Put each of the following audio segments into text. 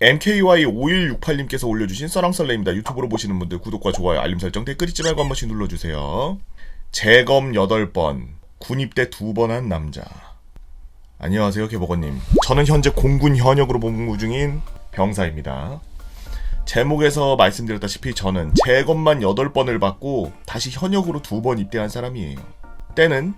MKY5168님께서 올려주신 썰랑썰레입니다. 유튜브로 보시는 분들 구독과 좋아요, 알림 설정, 댓글 잊지 말고 한 번씩 눌러주세요. 재검 8번, 군입대 2번 한 남자. 안녕하세요, 개버거님. 저는 현재 공군 현역으로 복무 중인 병사입니다. 제목에서 말씀드렸다시피 저는 재검만 8번을 받고 다시 현역으로 2번 입대한 사람이에요. 때는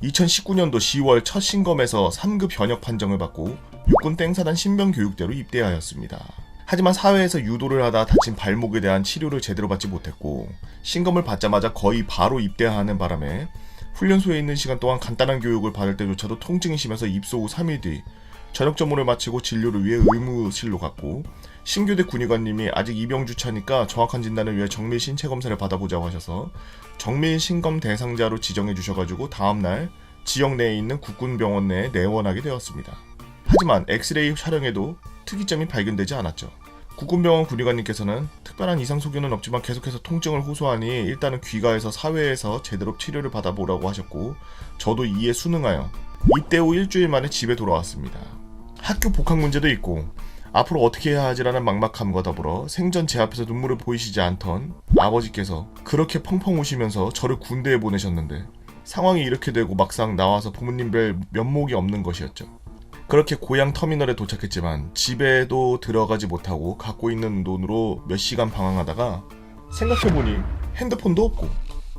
2019년도 10월 첫 신검에서 3급 현역 판정을 받고 육군 땡사단 신병교육대로 입대하였습니다. 하지만 사회에서 유도를 하다 다친 발목에 대한 치료를 제대로 받지 못했고 신검을 받자마자 거의 바로 입대하는 바람에 훈련소에 있는 시간 동안 간단한 교육을 받을 때조차도 통증이 심해서 입소 후 3일 뒤 저녁 전문을 마치고 진료를 위해 의무실로 갔고 신교대 군의관님이 아직 입영주차니까 정확한 진단을 위해 정밀 신체 검사를 받아보자고 하셔서 정밀 신검 대상자로 지정해 주셔가지고 다음날 지역 내에 있는 국군병원 내에 내원하게 되었습니다. 하지만 엑스레이 촬영에도 특이점이 발견되지 않았죠. 국군병원 군의관님께서는 특별한 이상 소견은 없지만 계속해서 통증을 호소하니 일단은 귀가해서 사회에서 제대로 치료를 받아보라고 하셨고 저도 이에 순응하여 입대 후 일주일 만에 집에 돌아왔습니다. 학교 복학 문제도 있고 앞으로 어떻게 해야 하지라는 막막함과 더불어 생전 제 앞에서 눈물을 보이시지 않던 아버지께서 그렇게 펑펑 우시면서 저를 군대에 보내셨는데 상황이 이렇게 되고 막상 나와서 부모님 뵐 면목이 없는 것이었죠. 그렇게 고향 터미널에 도착했지만 집에도 들어가지 못하고 갖고 있는 돈으로 몇 시간 방황하다가 생각해보니 핸드폰도 없고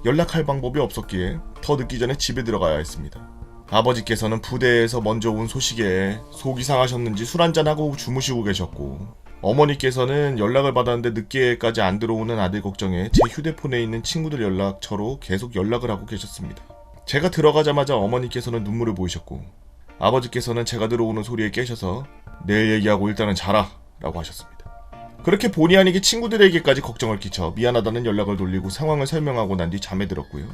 연락할 방법이 없었기에 더 늦기 전에 집에 들어가야 했습니다. 아버지께서는 부대에서 먼저 온 소식에 속이 상하셨는지 술 한잔하고 주무시고 계셨고 어머니께서는 연락을 받았는데 늦게까지 안 들어오는 아들 걱정에 제 휴대폰에 있는 친구들 연락처로 계속 연락을 하고 계셨습니다. 제가 들어가자마자 어머니께서는 눈물을 보이셨고 아버지께서는 제가 들어오는 소리에 깨셔서 내일 얘기하고 일단은 자라 라고 하셨습니다. 그렇게 본의 아니게 친구들에게까지 걱정을 끼쳐 미안하다는 연락을 돌리고 상황을 설명하고 난 뒤 잠에 들었고요.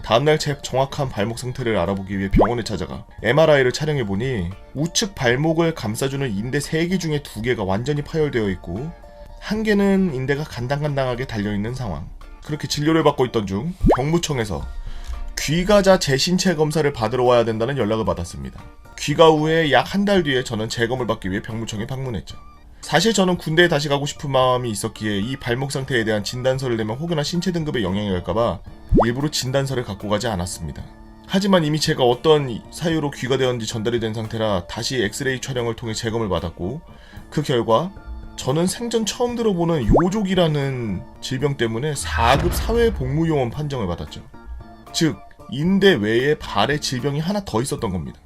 다음날 제 정확한 발목 상태를 알아보기 위해 병원에 찾아가 MRI를 촬영해보니 우측 발목을 감싸주는 인대 3개 중에 2개가 완전히 파열되어 있고 1개는 인대가 간당간당하게 달려있는 상황. 그렇게 진료를 받고 있던 중 병무청에서 귀가자 재신체 검사를 받으러 와야 된다는 연락을 받았습니다. 귀가 후에 약 한 달 뒤에 저는 재검을 받기 위해 병무청에 방문했죠. 사실 저는 군대에 다시 가고 싶은 마음이 있었기에 이 발목 상태에 대한 진단서를 내면 혹여나 신체 등급에 영향이 갈까봐 일부러 진단서를 갖고 가지 않았습니다. 하지만 이미 제가 어떤 사유로 귀가되었는지 전달이 된 상태라 다시 엑스레이 촬영을 통해 재검을 받았고 그 결과 저는 생전 처음 들어보는 요족이라는 질병 때문에 4급 사회복무요원 판정을 받았죠. 즉 인대 외에 발에 질병이 하나 더 있었던 겁니다.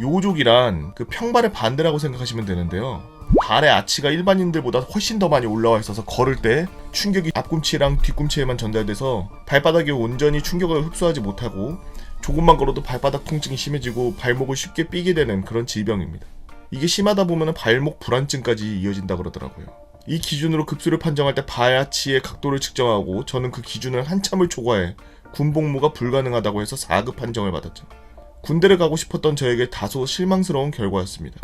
요족이란 그 평발의 반대라고 생각하시면 되는데요. 발의 아치가 일반인들보다 훨씬 더 많이 올라와 있어서 걸을 때 충격이 앞꿈치랑 뒤꿈치에만 전달돼서 발바닥이 온전히 충격을 흡수하지 못하고 조금만 걸어도 발바닥 통증이 심해지고 발목을 쉽게 삐게 되는 그런 질병입니다. 이게 심하다 보면 발목 불안증까지 이어진다 그러더라고요. 이 기준으로 급수를 판정할 때 발아치의 각도를 측정하고 저는 그 기준을 한참을 초과해 군복무가 불가능하다고 해서 4급 판정을 받았죠. 군대를 가고 싶었던 저에게 다소 실망스러운 결과였습니다.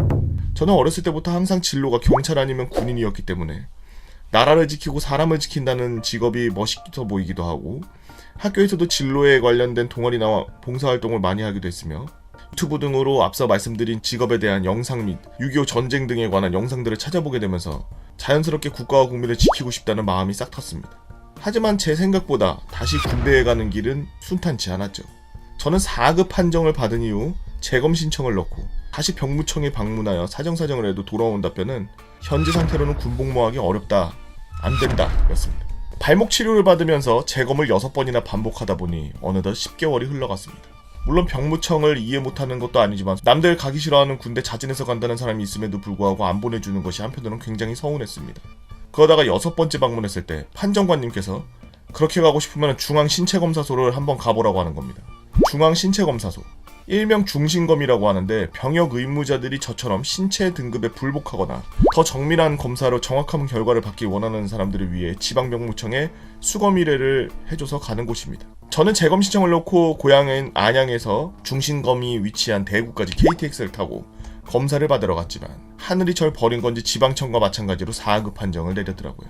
저는 어렸을 때부터 항상 진로가 경찰 아니면 군인이었기 때문에 나라를 지키고 사람을 지킨다는 직업이 멋있어 보이기도 하고 학교에서도 진로에 관련된 동아리나 봉사활동을 많이 하기도 했으며 유튜브 등으로 앞서 말씀드린 직업에 대한 영상 및 6.25 전쟁 등에 관한 영상들을 찾아보게 되면서 자연스럽게 국가와 국민을 지키고 싶다는 마음이 싹 텄습니다. 하지만 제 생각보다 다시 군대에 가는 길은 순탄치 않았죠. 저는 4급 판정을 받은 이후 재검 신청을 넣고 다시 병무청에 방문하여 사정사정을 해도 돌아온 답변은 현재 상태로는 군복무하기 어렵다, 안된다 였습니다. 발목 치료를 받으면서 재검을 6번이나 반복하다 보니 어느덧 10개월이 흘러갔습니다. 물론 병무청을 이해 못하는 것도 아니지만 남들 가기 싫어하는 군대 자진해서 간다는 사람이 있음에도 불구하고 안 보내주는 것이 한편으로는 굉장히 서운했습니다. 그러다가 6번째 방문했을 때 판정관님께서 그렇게 가고 싶으면 중앙신체검사소를 한번 가보라고 하는 겁니다. 중앙신체검사소, 일명 중신검이라고 하는데 병역 의무자들이 저처럼 신체 등급에 불복하거나 더 정밀한 검사로 정확한 결과를 받기 원하는 사람들을 위해 지방병무청에 수검 의뢰를 해줘서 가는 곳입니다. 저는 재검 신청을 놓고 고향인 안양에서 중신검이 위치한 대구까지 KTX를 타고 검사를 받으러 갔지만 하늘이 절 버린 건지 지방청과 마찬가지로 4급 판정을 내렸더라고요.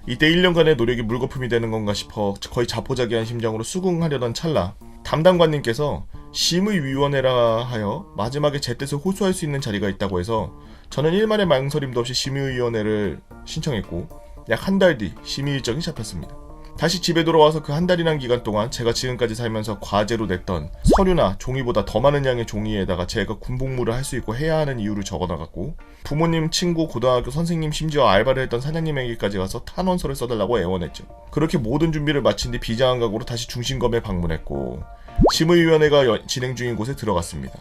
이때 1년간의 노력이 물거품이 되는 건가 싶어 거의 자포자기한 심정으로 수긍하려던 찰나 담당관님께서 심의위원회라 하여 마지막에 제 뜻을 호소할 수 있는 자리가 있다고 해서 저는 일말의 망설임도 없이 심의위원회를 신청했고 약 한 달 뒤 심의 일정이 잡혔습니다. 다시 집에 돌아와서 그 한 달이란 기간 동안 제가 지금까지 살면서 과제로 냈던 서류나 종이보다 더 많은 양의 종이에다가 제가 군복무를 할 수 있고 해야 하는 이유를 적어나갔고 부모님, 친구, 고등학교 선생님, 심지어 알바를 했던 사장님에게까지 가서 탄원서를 써달라고 애원했죠. 그렇게 모든 준비를 마친 뒤 비장한 각오로 다시 중심검에 방문했고 심의위원회가 진행 중인 곳에 들어갔습니다.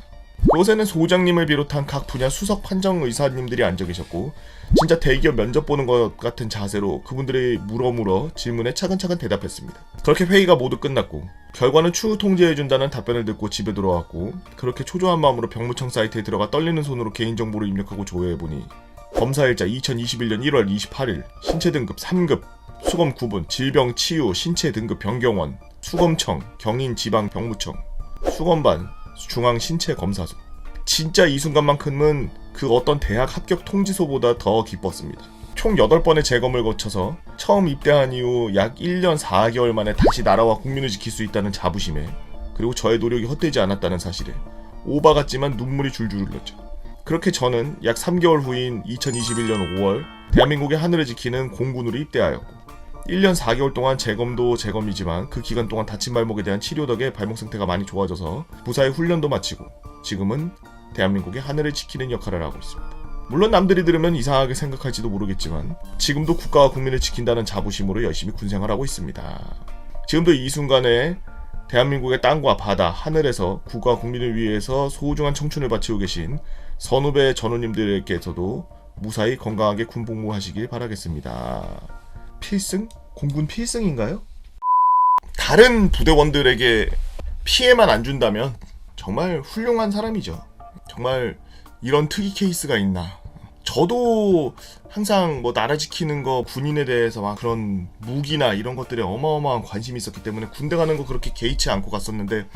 그곳에는 소장님을 비롯한 각 분야 수석 판정 의사님들이 앉아 계셨고 진짜 대기업 면접 보는 것 같은 자세로 그분들이 물어 질문에 차근차근 대답했습니다. 그렇게 회의가 모두 끝났고 결과는 추후 통지해준다는 답변을 듣고 집에 돌아왔고 그렇게 초조한 마음으로 병무청 사이트에 들어가 떨리는 손으로 개인정보를 입력하고 조회해보니 검사일자 2021년 1월 28일 신체 등급 3급 수검 구분 질병 치유 신체 등급 변경원 수검청 경인 지방 병무청 수검반 중앙 신체 검사소. 진짜 이 순간만큼은 그 어떤 대학 합격 통지소보다 더 기뻤습니다. 총 8번의 재검을 거쳐서 처음 입대한 이후 약 1년 4개월 만에 다시 나라와 국민을 지킬 수 있다는 자부심에 그리고 저의 노력이 헛되지 않았다는 사실에 오바 같지만 눈물이 줄줄 흘렀죠. 그렇게 저는 약 3개월 후인 2021년 5월 대한민국의 하늘을 지키는 공군으로 입대하였고 1년 4개월 동안 재검도 재검이지만 그 기간 동안 다친 발목에 대한 치료 덕에 발목 상태가 많이 좋아져서 무사히 훈련도 마치고 지금은 대한민국의 하늘을 지키는 역할을 하고 있습니다. 물론 남들이 들으면 이상하게 생각할지도 모르겠지만 지금도 국가와 국민을 지킨다는 자부심으로 열심히 군생활하고 있습니다. 지금도 이 순간에 대한민국의 땅과 바다, 하늘에서 국가와 국민을 위해서 소중한 청춘을 바치고 계신 선후배 전우님들께서도 무사히 건강하게 군복무하시길 바라겠습니다. 필승? 공군 필승인가요? 다른 부대원들에게 피해만 안 준다면 정말 훌륭한 사람이죠. 정말 이런 특이 케이스가 있나. 저도 항상 뭐 나라 지키는 거 군인에 대해서 막 그런 무기나 이런 것들에 어마어마한 관심이 있었기 때문에 군대 가는 거 그렇게 개의치 않고 갔었는데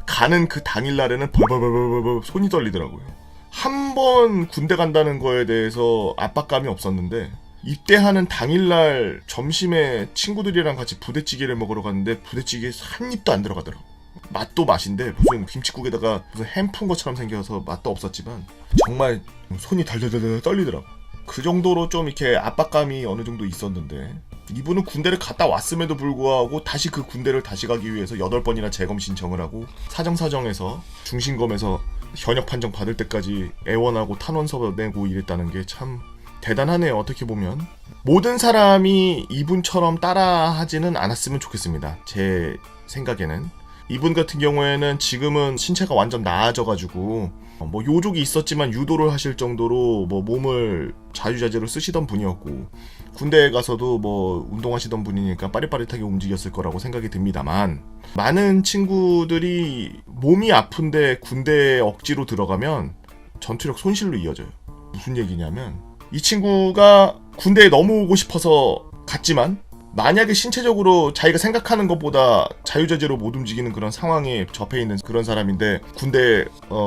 가는 그 당일날에는 벌벌벌벌벌 손이 떨리더라고요. 한 번 군대 간다는 거에 대해서 압박감이 없었는데 입대하는 당일날 점심에 친구들이랑 같이 부대찌개를 먹으러 갔는데 부대찌개에 한 입도 안 들어가더라고. 맛도 맛인데 무슨 김칫국에다가 무슨 햄 푼 것처럼 생겨서 맛도 없었지만 정말 손이 달달달 떨리더라고. 그 정도로 좀 이렇게 압박감이 어느 정도 있었는데 이분은 군대를 갔다 왔음에도 불구하고 다시 그 군대를 다시 가기 위해서 8번이나 재검 신청을 하고 사정사정에서 중심검에서 현역 판정 받을 때까지 애원하고 탄원서 내고 이랬다는 게 참 대단하네요. 어떻게 보면 모든 사람이 이분처럼 따라하지는 않았으면 좋겠습니다. 제 생각에는 이분 같은 경우에는 지금은 신체가 완전 나아져가지고 뭐 요족이 있었지만 유도를 하실 정도로 뭐 몸을 자유자재로 쓰시던 분이었고 군대에 가서도 뭐 운동하시던 분이니까 빠릿빠릿하게 움직였을 거라고 생각이 듭니다만 많은 친구들이 몸이 아픈데 군대에 억지로 들어가면 전투력 손실로 이어져요. 무슨 얘기냐면 이 친구가 군대에 너무 오고 싶어서 갔지만 만약에 신체적으로 자기가 생각하는 것보다 자유자재로 못 움직이는 그런 상황에 접해 있는 그런 사람인데 군대에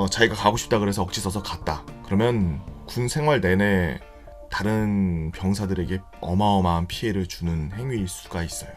자기가 가고 싶다 그래서 억지 써서 갔다. 그러면 군 생활 내내 다른 병사들에게 어마어마한 피해를 주는 행위일 수가 있어요.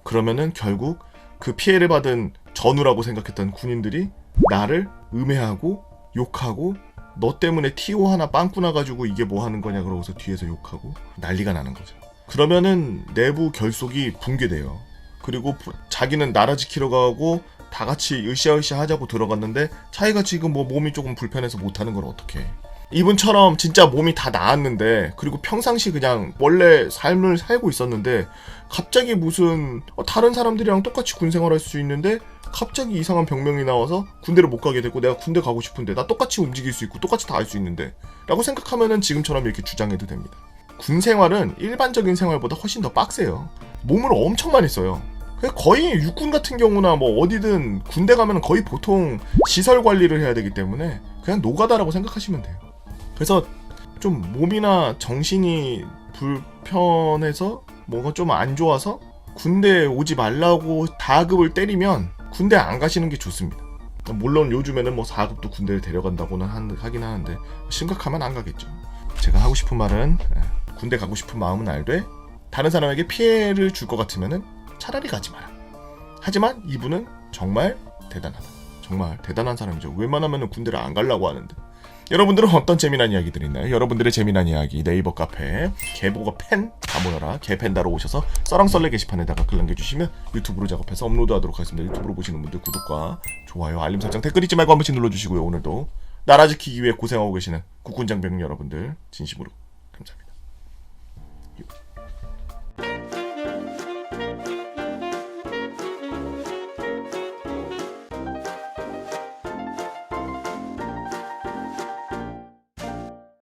그러면은 결국 그 피해를 받은 전우라고 생각했던 군인들이 나를 음해하고 욕하고 너 때문에 TO 하나 빵꾸 나가지고 이게 뭐 하는 거냐 그러고서 뒤에서 욕하고 난리가 나는 거죠. 그러면은 내부 결속이 붕괴돼요. 그리고 자기는 나라 지키러 가고 다 같이 으쌰으쌰 하자고 들어갔는데 자기가 지금 뭐 몸이 조금 불편해서 못하는 걸 어떡해. 이분처럼 진짜 몸이 다 나았는데 그리고 평상시 그냥 원래 삶을 살고 있었는데 갑자기 무슨 다른 사람들이랑 똑같이 군생활 할 수 있는데 갑자기 이상한 병명이 나와서 군대를 못 가게 되고 내가 군대 가고 싶은데 나 똑같이 움직일 수 있고 똑같이 다 할 수 있는데 라고 생각하면은 지금처럼 이렇게 주장해도 됩니다. 군생활은 일반적인 생활보다 훨씬 더 빡세요. 몸을 엄청 많이 써요. 거의 육군 같은 경우나 뭐 어디든 군대 가면 거의 보통 시설 관리를 해야 되기 때문에 그냥 노가다라고 생각하시면 돼요. 그래서 좀 몸이나 정신이 불편해서 뭐가 좀 안 좋아서 군대에 오지 말라고 다급을 때리면 군대 안 가시는 게 좋습니다. 물론 요즘에는 뭐 4급도 군대를 데려간다고는 하긴 하는데 심각하면 안 가겠죠. 제가 하고 싶은 말은 군대 가고 싶은 마음은 알되 다른 사람에게 피해를 줄 것 같으면은 차라리 가지 마라. 하지만 이분은 정말 대단하다. 정말 대단한 사람이죠. 웬만하면 군대를 안 가려고 하는데. 여러분들은 어떤 재미난 이야기들이 있나요? 여러분들의 재미난 이야기 네이버 카페 개보고 팬 다 모여라 개팬다로 오셔서 썰렁썰레 게시판에다가 글 남겨주시면 유튜브로 작업해서 업로드하도록 하겠습니다. 유튜브로 보시는 분들 구독과 좋아요 알림 설정 댓글 잊지 말고 한 번씩 눌러주시고요. 오늘도 나라 지키기 위해 고생하고 계시는 국군 장병 여러분들 진심으로